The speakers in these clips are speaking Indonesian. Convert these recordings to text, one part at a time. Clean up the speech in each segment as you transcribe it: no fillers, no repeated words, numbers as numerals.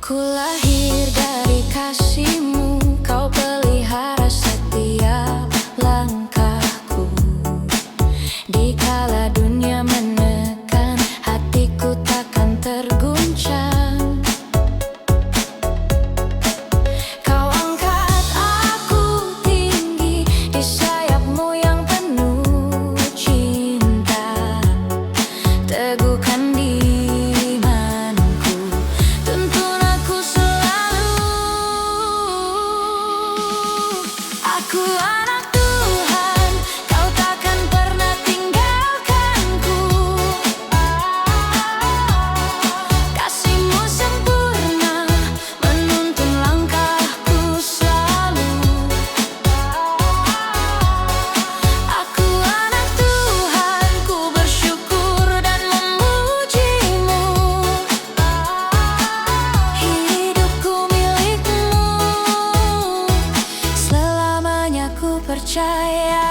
Ku lahir dari kasih-Mu, Kau pelihara setiap langkahku. Dikala dunia menekan, hatiku takkan terguncang. Kau angkat aku tinggi di sayap-Mu yang penuh cinta. Teguhkan imanku, tuntun aku selalu. Aku anak Tuhan, Kau takkan pernah tinggalkanku. Kasih-Mu sempurna, menuntun langkahku selalu. Aku anak Tuhan, ku bersyukur dan memuji-Mu. Hidupku milik-Mu, selamanya ku percaya.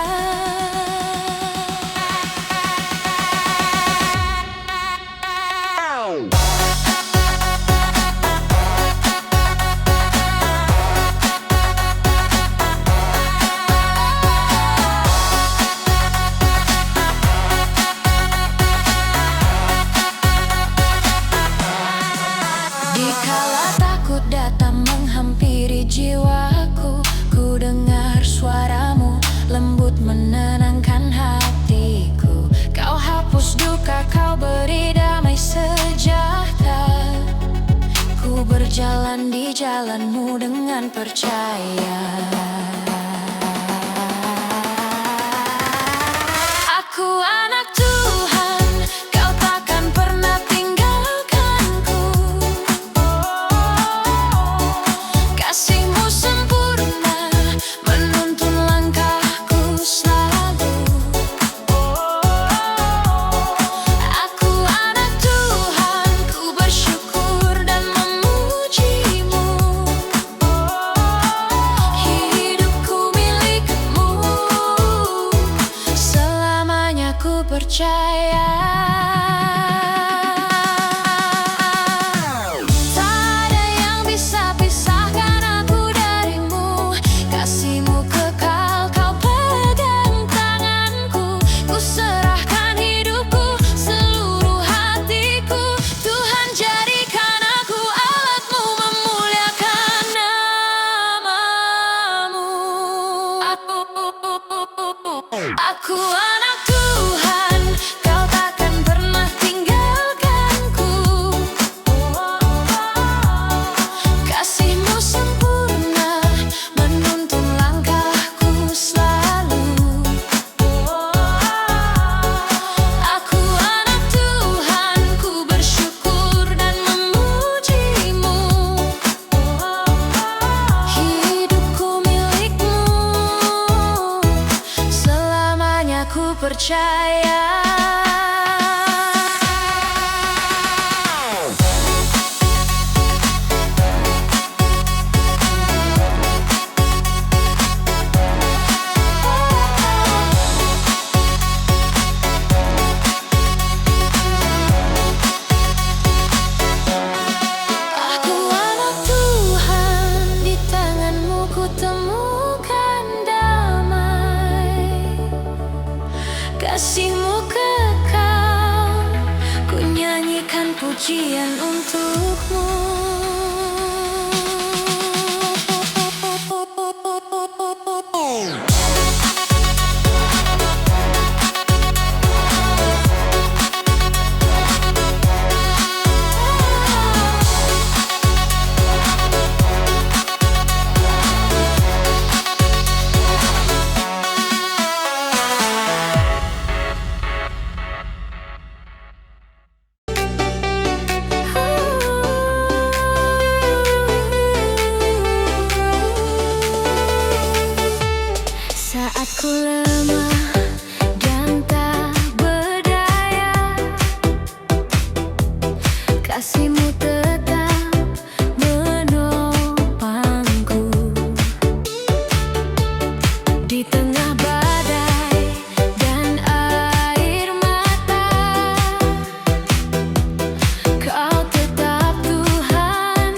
Dikala takut datang menghampiri jiwaku, ku dengar suara-Mu lembut menenangkan hatiku. Kau hapus duka, Kau beri damai sejahtera. Ku berjalan di jalan-Mu dengan percaya. Aku anak Tuhan, Kau takkan pernah tinggalkanku. Kasih-Mu sempurna, menuntun langkahku selalu. Aku anak Tuhan, ku bersyukur dan memuji-Mu. Hidupku milik-Mu, selamanya ku percaya. Tak ada yang bisa pisahkan aku dari-Mu. Kasih-Mu kekal, Kau pegang tanganku. Ku serahkan hidupku, seluruh hatiku. Tuhan, jadikan aku alat-Mu, memuliakan nama-Mu. Aku anak Tuhan, Kau takkan pernah tinggalkanku. Kasih-Mu sempurna, menuntun langkahku selalu. Aku anak Tuhan, ku bersyukur dan memuji-Mu. Hidupku milik-Mu, selamanya ku percaya. Aku anak Tuhan, di tangan-Mu ku temukan damai. Kasih-Mu kekal, ku nyanyikan pujian untuk-Mu. Saat ku lemah dan tak berdaya, kasih-Mu tetap menopangku. Di tengah badai dan air mata, Kau tetap Tuhan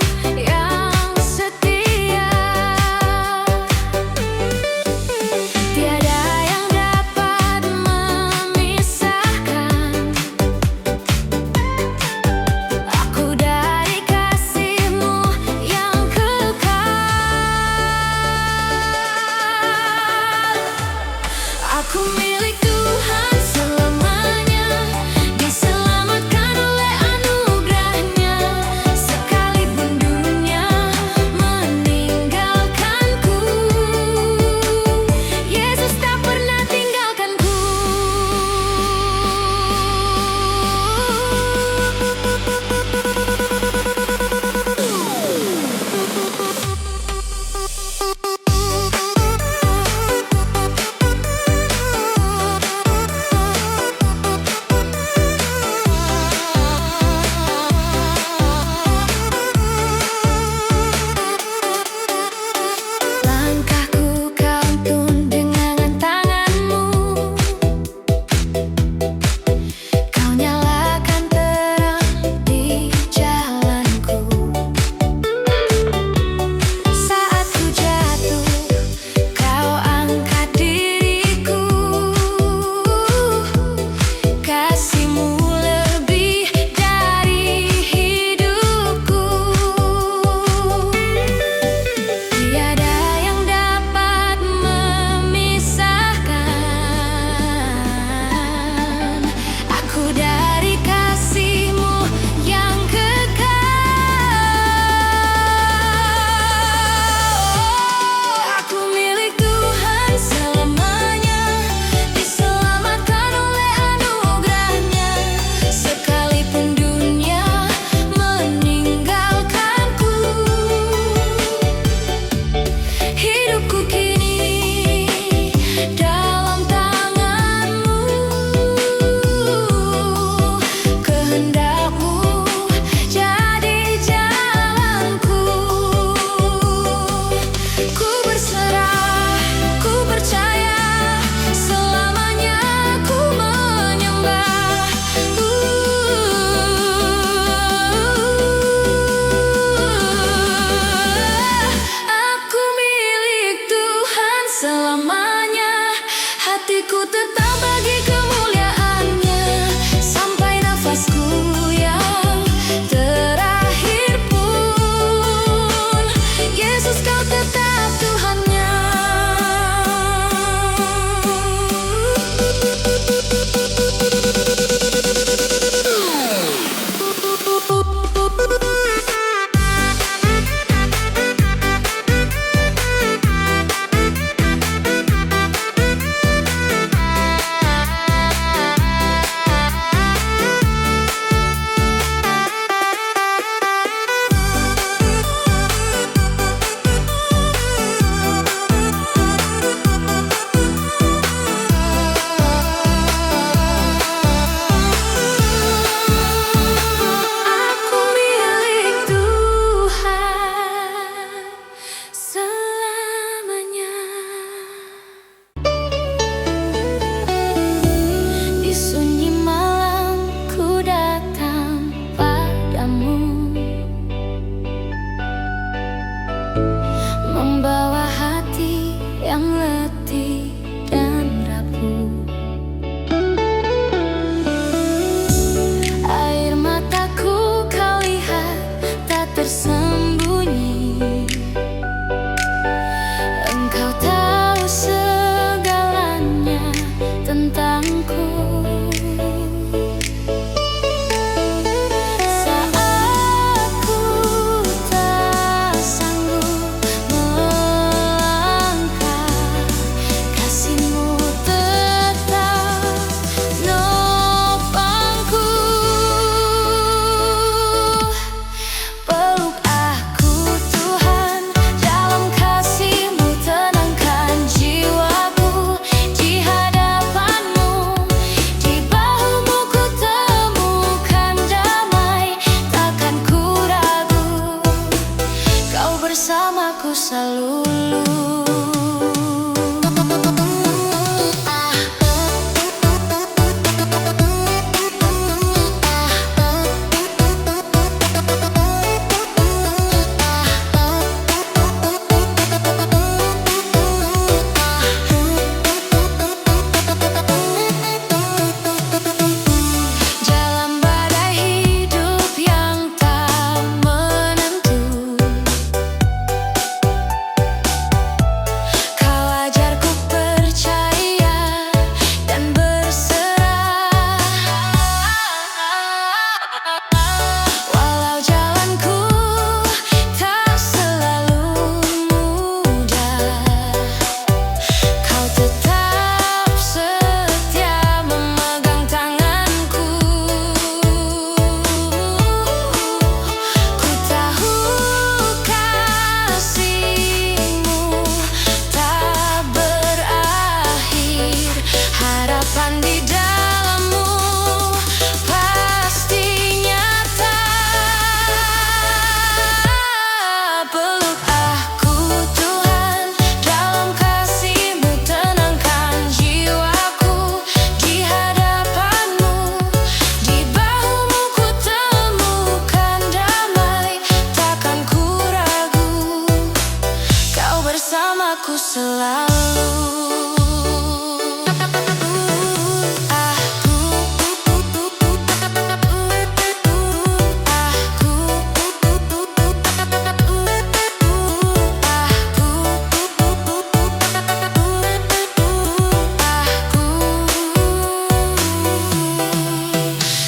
selalu.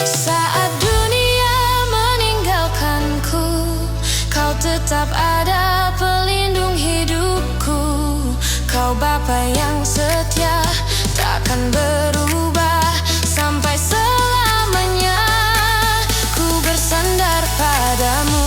Saat dunia meninggalkanku, kau tetap ada pelindung hidupku. Kau Bapa yang setia, takkan berubah sampai selamanya. Ku bersandar padamu.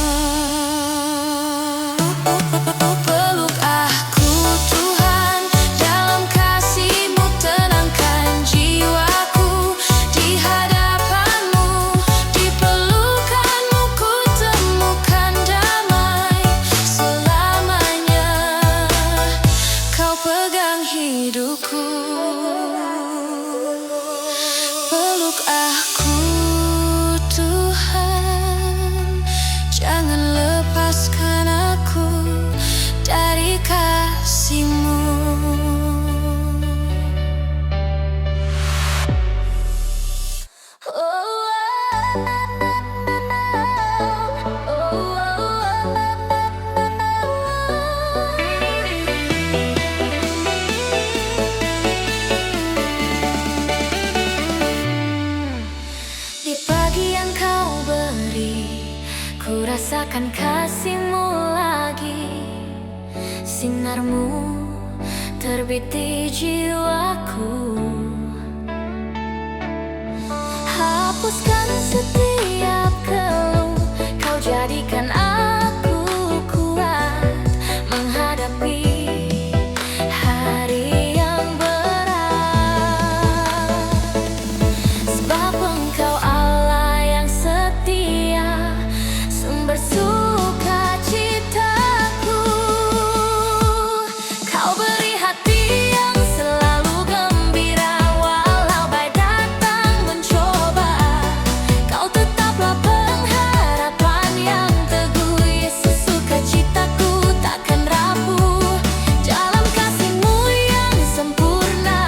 Peluk aku Tuhan, dalam kasih-Mu tenangkan jiwaku. Di hadapan-Mu, di pelukan-Mu ku temukan damai selamanya. Kau pegang hidupku. Peluk aku Tuhan, jangan lepaskan aku dari kasih-Mu. Di pagi yang kau beri, ku rasakan kasih-Mu lagi. Sinar-Mu terbit di jiwaku. Hapuskan setiap keluh, kau jadikan aku kuat menghadapi hari yang berat. Sebab Engkau Allah yang setia, sumber sukacitaku. Kau beri hati yang selalu gembira, walau badai datang mencoba. Kau tetaplah pengharapan yang teguh, Yesus sukacitaku takkan rapuh. Dalam kasih-Mu yang sempurna,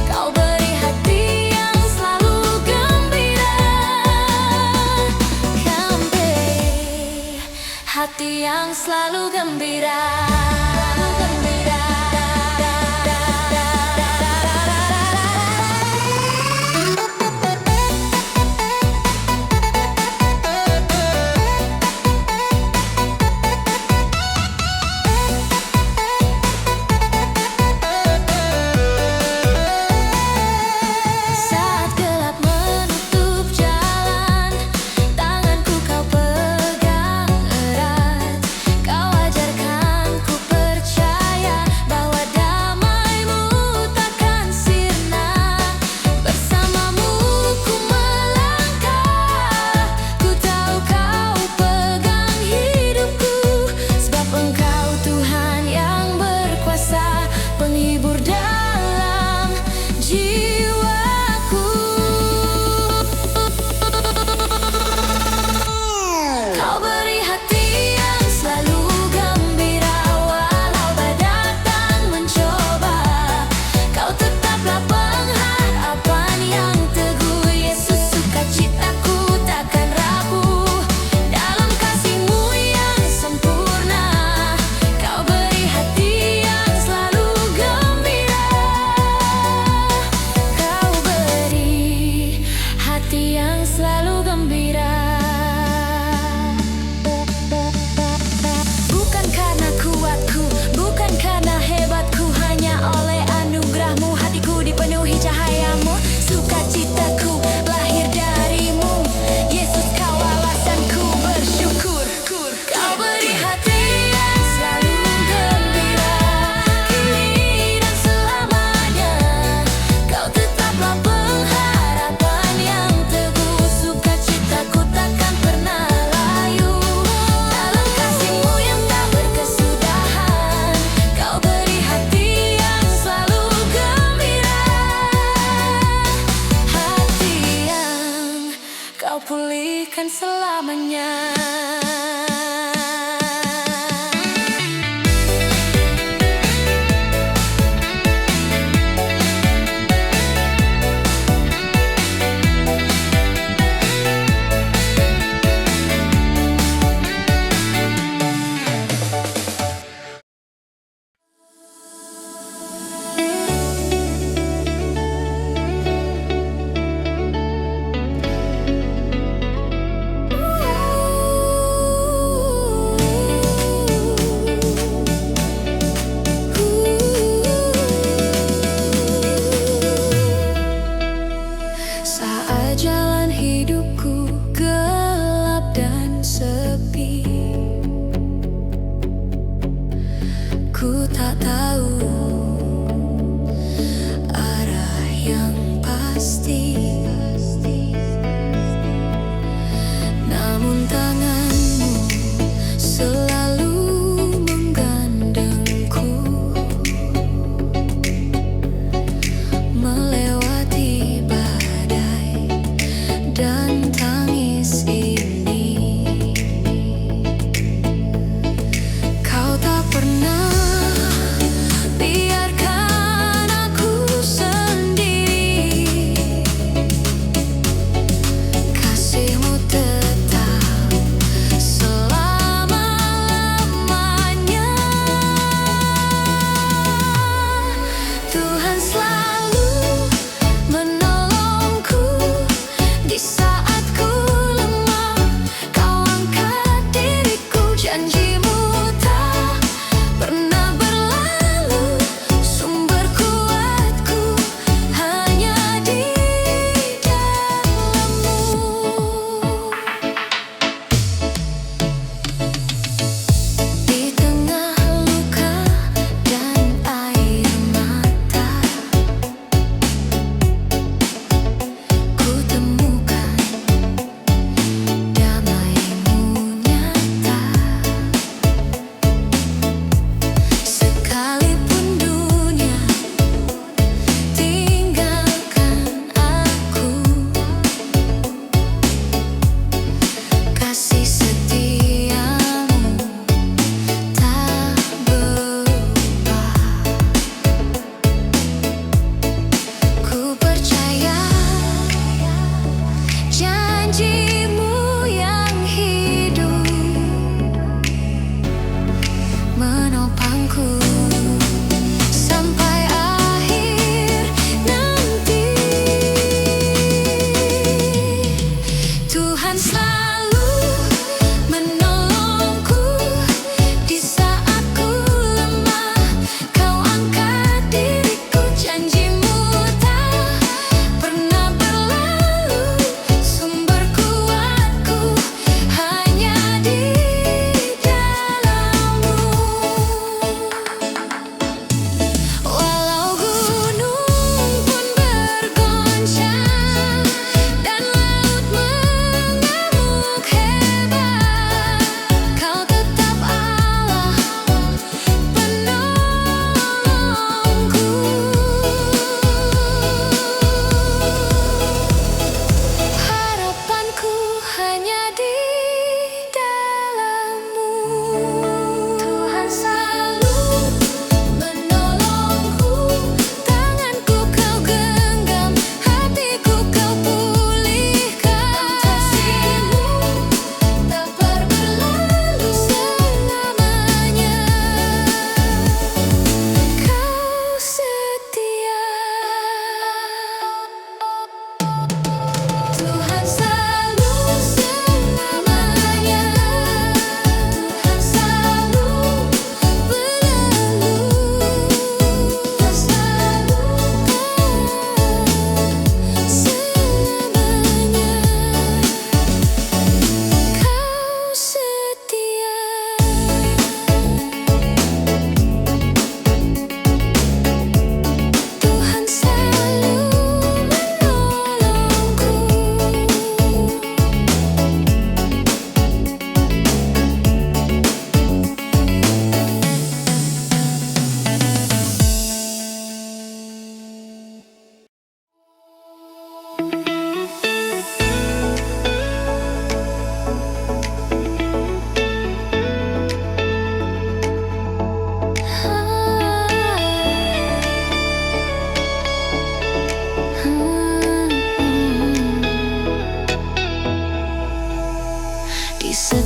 Kau beri hati yang selalu gembira. Hati yang selalu gembira. Saat gelap menutup jalan, tanganku Kau pegang erat. Kau ajarkan ku percaya bahwa damai-Mu takkan sirna. Bersama-Mu ku melangkah, ku tahu Kau pegang hidupku. Sebab Engkau Tuhan yang berkuasa, penghibur dalam jiwaku. Kau beri hati yang selalu gembira, walau badai datang mencoba. Kau tetaplah pengharapan yang teguh, Yesus sukacitaku takkan rapuh. Dalam kasih-Mu yang sempurna, Kau beri hati yang selalu gembira. Kau beri hati yang selalu gembira. Bukan karena kuatku, bukan karena hebatku, hanya oleh anugerah-Mu hatiku dipenuhi cahaya-Mu. Sukacitaku lahir dari-Mu, Yesus Kau alasanku bersyukur. Kau beri hati yang selalu gembira, kini dan selamanya. Kau tetaplah pengharapan yang teguh, sukacitaku takkan pernah layu. Dalam kasih-Mu yang tak berkesudahan, Kau beri hati yang selalu gembira. Hati yang Kau pulihkan selamanya.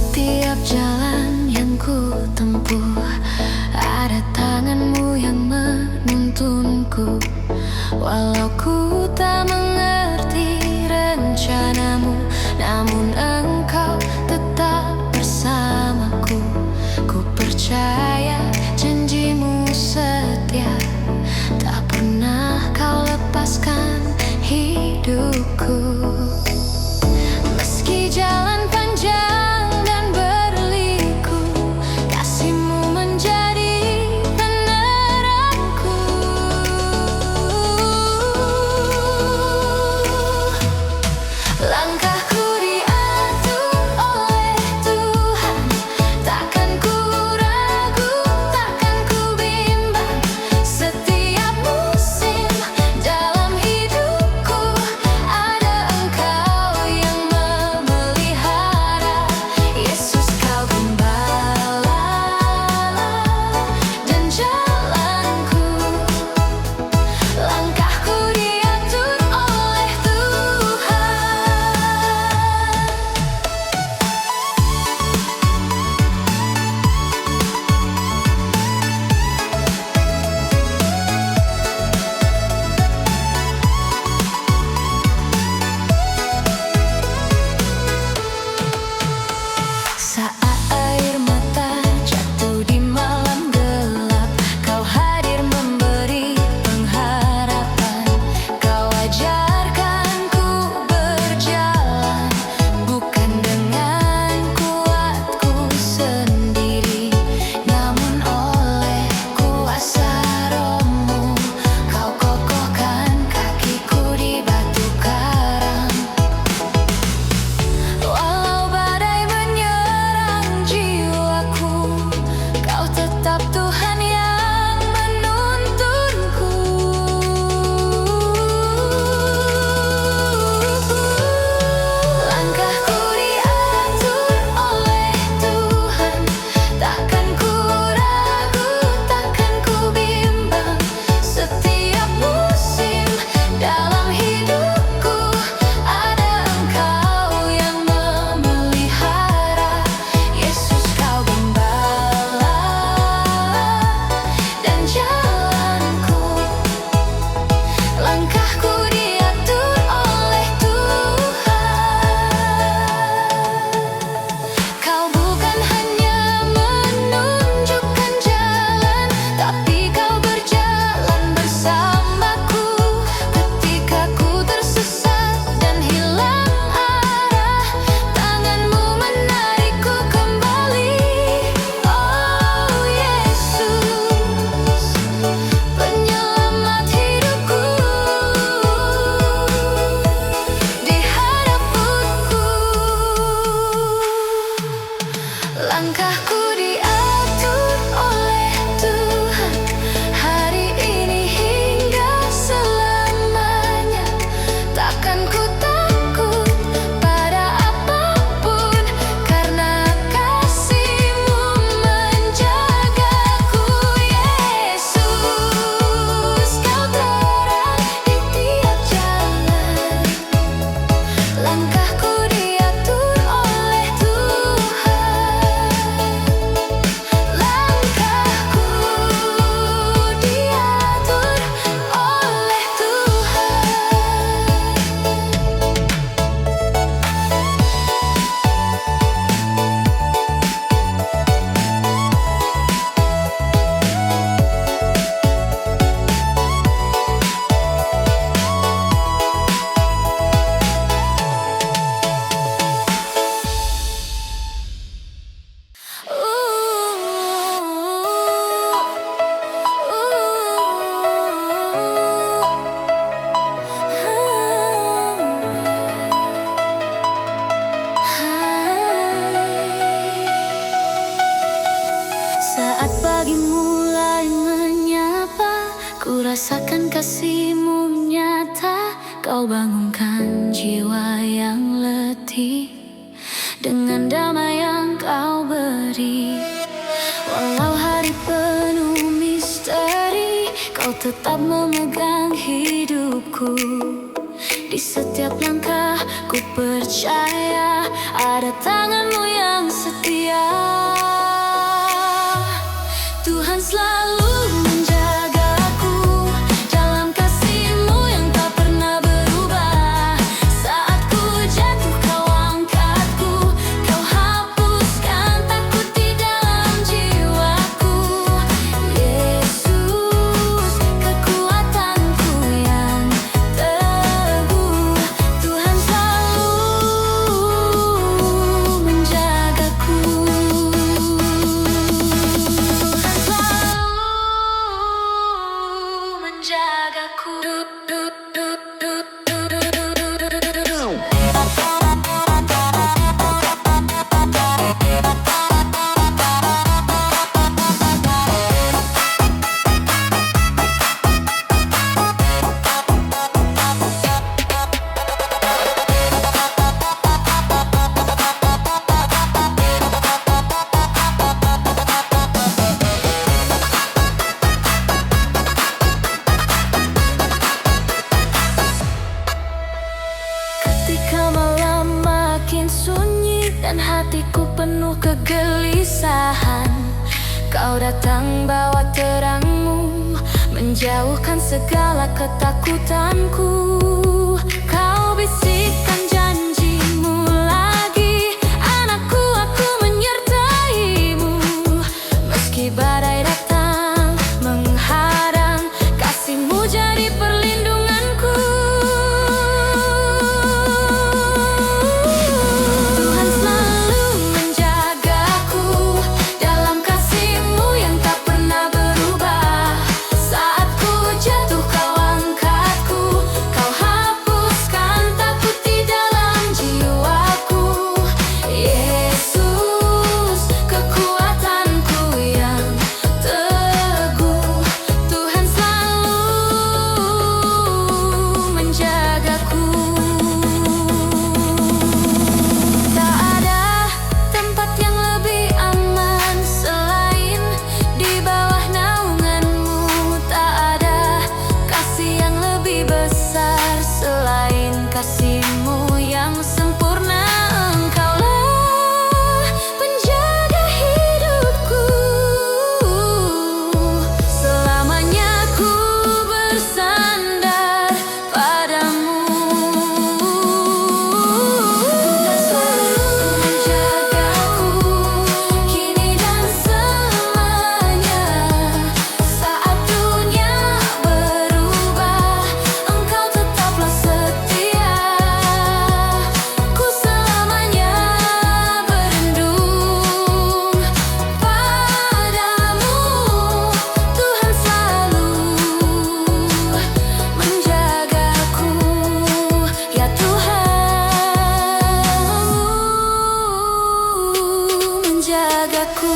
Setiap jalan yang ku tempuh, ada tanganmu yang menuntunku. Walau ku tak mengerti rencanamu, namun engkau tetap bersamaku. Ku percaya janjimu setia, tak pernah kau lepaskan hidupku. Meski jalan panjang dan berliku, kasihmu menjadi peneranku. Langkahku diatur oleh Tuhan, takkan ku ragu, takkan ku bimbang. Setiap musim dalam hidupku, ada Engkau yang memelihara. Yesus, Kau gembala dan jalanku. Langkahku diatur oleh Tuhan. Saat air mata jatuh di malam gelap, Kau hadir memberi pengharapan. Kau ajarkanku berjalan, bukan dengan kuatku sendiri, namun oleh kuasa Roh-Mu. Kau kokohkan kakiku di batu karang. Walau badai menyerang jiwaku, Kau tetap Tuhan yang menuntunku. Langkahku diatur oleh Tuhan, takkan ku ragu, takkan ku bimbang. Setiap musim dalam hidupku, ada Engkau yang memelihara. Yesus, Kau gembala dan jalanku. Langkahku diatur oleh Tuhan. Kau bukan hanya menunjukkan jalan, tapi Kau berjalan bersamaku. Ketika ku tersesat dan hilang arah, tangan-Mu menarikku kembali. Oh Yesus, penyelamat hidupku, di hadapku. Langkahku diatur oleh Tuhan, hari ini hingga selamanya. Takkan ku takut pada apapun, karena kasih-Mu menjagaku. Yesus, Kau terang di tiap jalan. Langkahku diatur oleh Tuhan. Langkahku diatur oleh Saat pagi mulai menyapa, ku rasakan kasih-Mu nyata. Kau bangunkan jiwa yang letih dengan damai yang Kau beri. Walau hari penuh misteri, Kau tetap memegang hidupku. Di Di setiap langkah ku percaya ada tanganmu yang setia. Tuhan selalu menjagaku dalam kasih-Mu yang tak pernah berubah. Saat ku jatuh Kau angkatku, Kau hapuskan takut di dalam jiwaku. Yesus, kekuatanku yang teguh. Tuhan selalu menjagaku. Ketika malam makin sunyi dan hatiku penuh kegelisahan, Kau datang bawa terang-Mu, menjauhkan segala ketakutanku. Kau bisikkan janji-Mu lagi, anakku, aku menyertai-Mu. Meski badai datang menghadang, kasih-Mu jadi perlindunganku. Tuhan selalu menjagaku dalam kasih-Mu yang tak pernah berubah. Saat ku jatuh Kau angkatku, Kau hapuskan takut di dalam jiwaku. Yesus, kekuatanku yang teguh. Tuhan selalu menjagaku. Tak ada tempat yang lebih aman selain di bawah naungan-Mu. Tak ada kasih yang lebih besar selain kasih-Mu yang sempurna. Engkaulah penjaga hidupku. Selamanya ku bersandar padamu. Tuhan selalu menjagaku kini dan selamanya. Saat dunia berubah, Engkau tetaplah setia. Ku selamanya berlindung padamu. Tuhan selalu menjagaku, ya Tuhan menjagaku.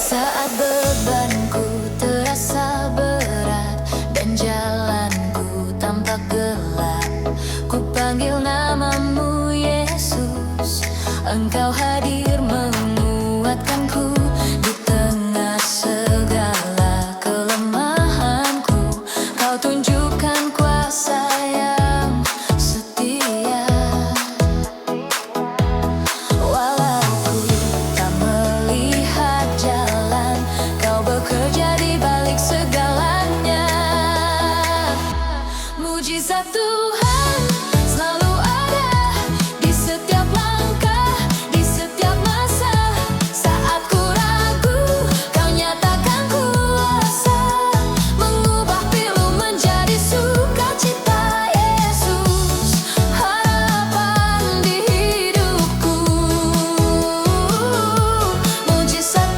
Saat bebanku terasa berat dan jalanku tampak gelap, ku panggil nama-Mu Yesus. Engkau hadir menguatkanku di tengah segala kelemahanku. Kau tunjukkan kuasa yang setia. Walau ku tak melihat jalan, Kau bekerja di balik segalanya. Mujizat Tuhan selalu ada di setiap langkah, di setiap masa. Saat ku ragu, Kau nyatakan kuasa, mengubah pilu menjadi sukacita. Yesus, harapan di hidupku. Mujizat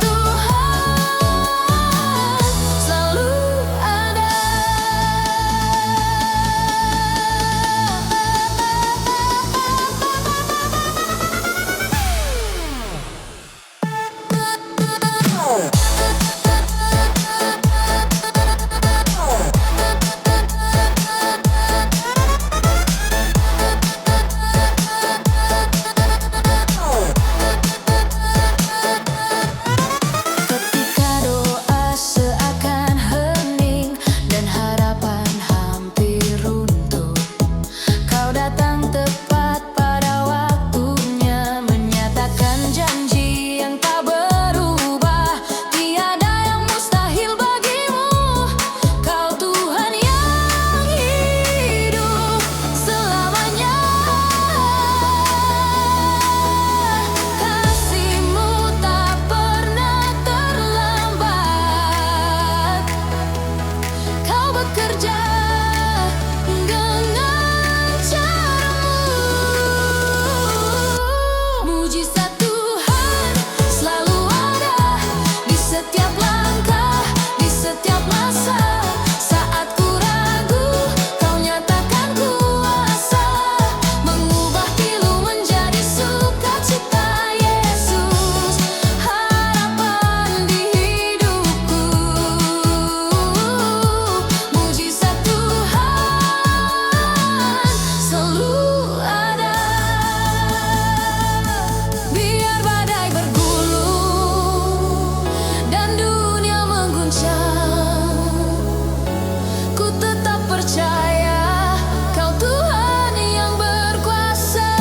percaya Kau Tuhan yang berkuasa.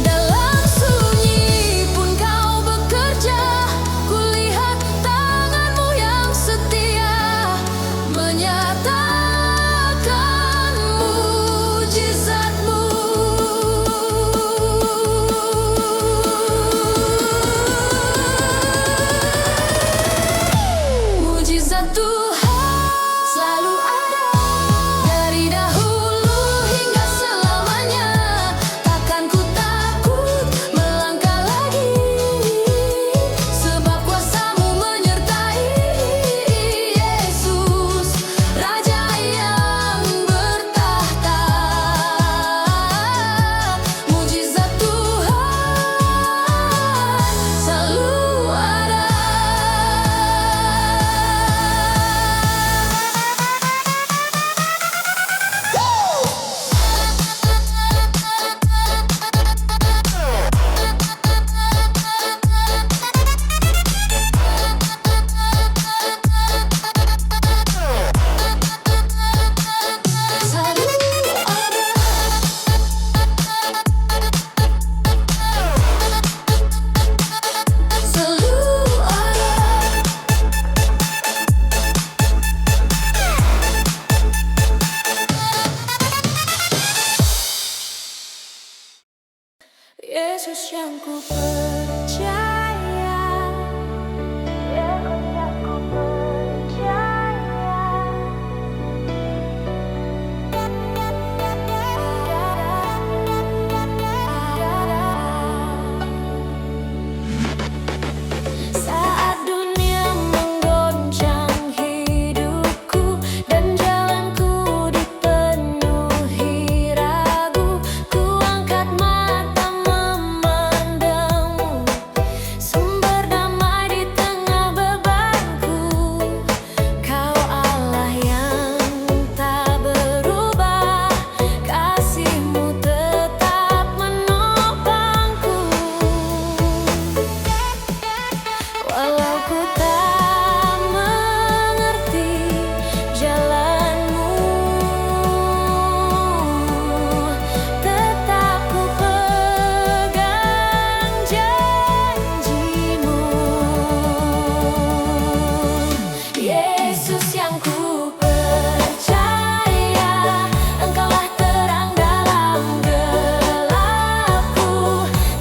Dalam sunyi pun Kau bekerja, kulihat tangan-Mu yang setia menyatakan mujizat-Mu. Mujizat Tuhan selalu ada, dari dahulu hingga selamanya. Takkan ku takut melangkah lagi, sebab kuasa-Mu menyertai Yesus, Raja yang bertahta. Mujizat Tuhan selalu ada. Yesus yang ku percaya, Yesus yang ku percaya. Saat dunia menggoncang hidupku dan jalanku dipenuhi ragu, ku angkat mata memandang-Mu, sumber damai di tengah bebanku. Kau Allah yang tak berubah, kasih-Mu tetap menopangku. Walau ku tak mengerti jalan-Mu, tetap ku pegang janji-Mu. Yesus yang ku percaya, Engkaulah terang dalam gelapku.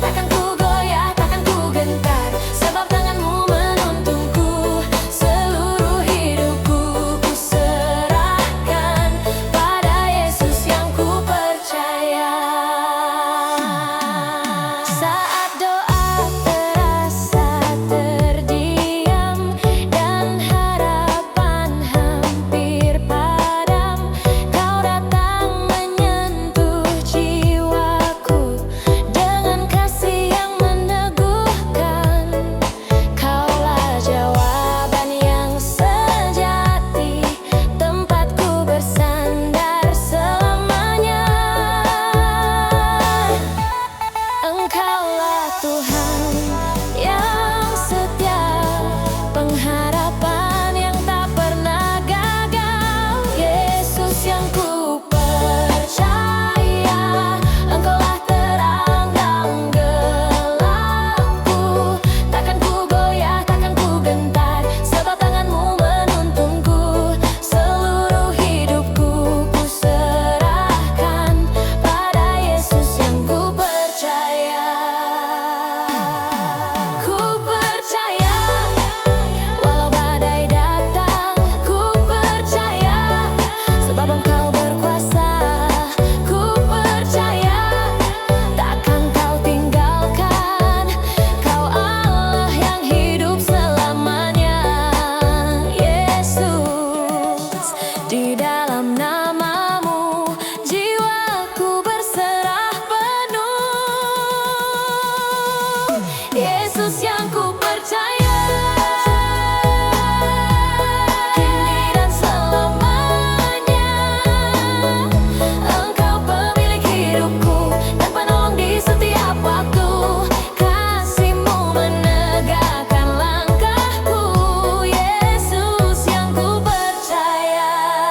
Takkan ku goyah, takkan ku gentar, sebab tangan-Mu menuntunku. Seluruh hidupku ku serahkan pada Yesus yang ku percaya. Saat doa terasa terdiam dan harapan hampir padam, Kau datang menyentuh jiwaku dengan kasih yang meneguhkan. Kaulah jawaban yang sejati, tempatku bersandar selamanya. Engkaulah Tuhan yang setia, pengharapan yang tak pernah gagal. Yesus yang ku percaya, Engkaulah terang dalam gelapku. Takkan ku goyah, takkan ku gentar, sebab tangan-Mu menuntunku. Seluruh hidupku ku serahkan pada Yesus yang ku percaya. Ku percaya, walau badai datang, ku percaya, sebab Engkau berkuasa. Ku percaya, takkan Kau tinggalkan, Kau Allah yang hidup selamanya. Yesus, di dalam nama-Mu jiwaku berserah penuh. Yesus yang ku percaya, kini dan selamanya. Engkau pemilik hidupku dan penolong di setiap waktu. Kasih-Mu menegakkan langkahku. Yesus yang ku percaya.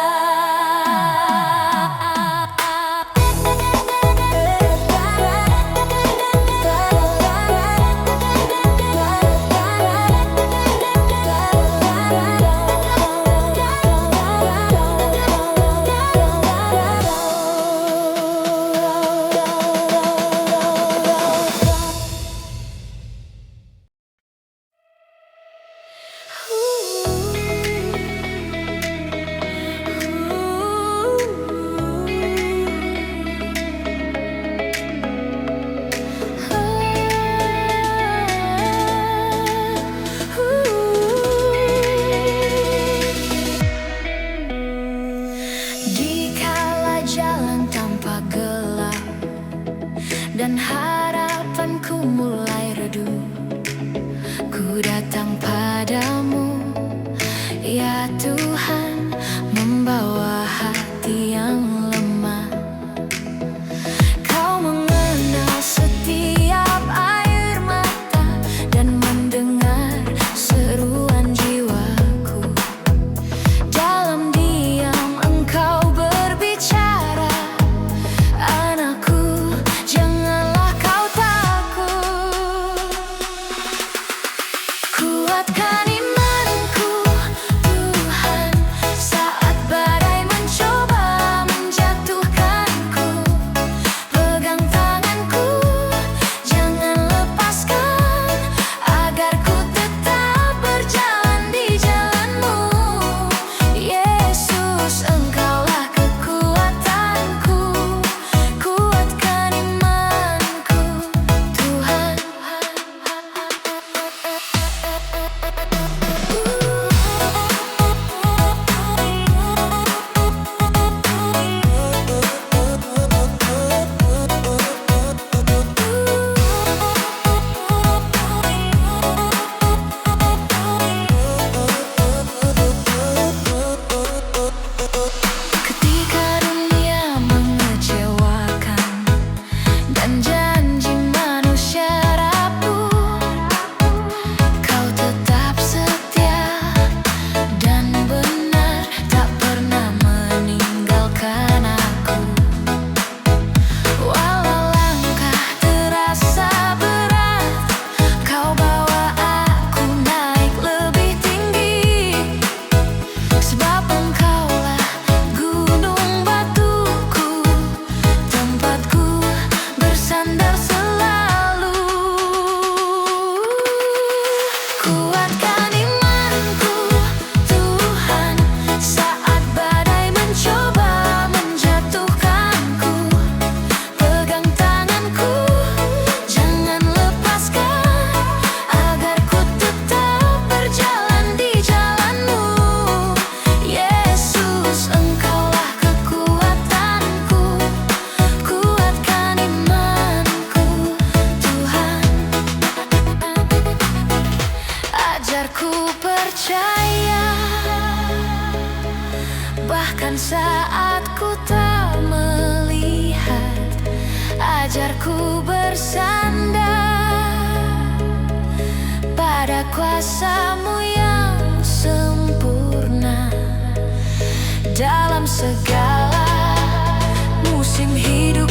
Bahkan saat ku tak melihat, ajarku bersandar pada kuasa-Mu yang sempurna. Dalam segala musim hidup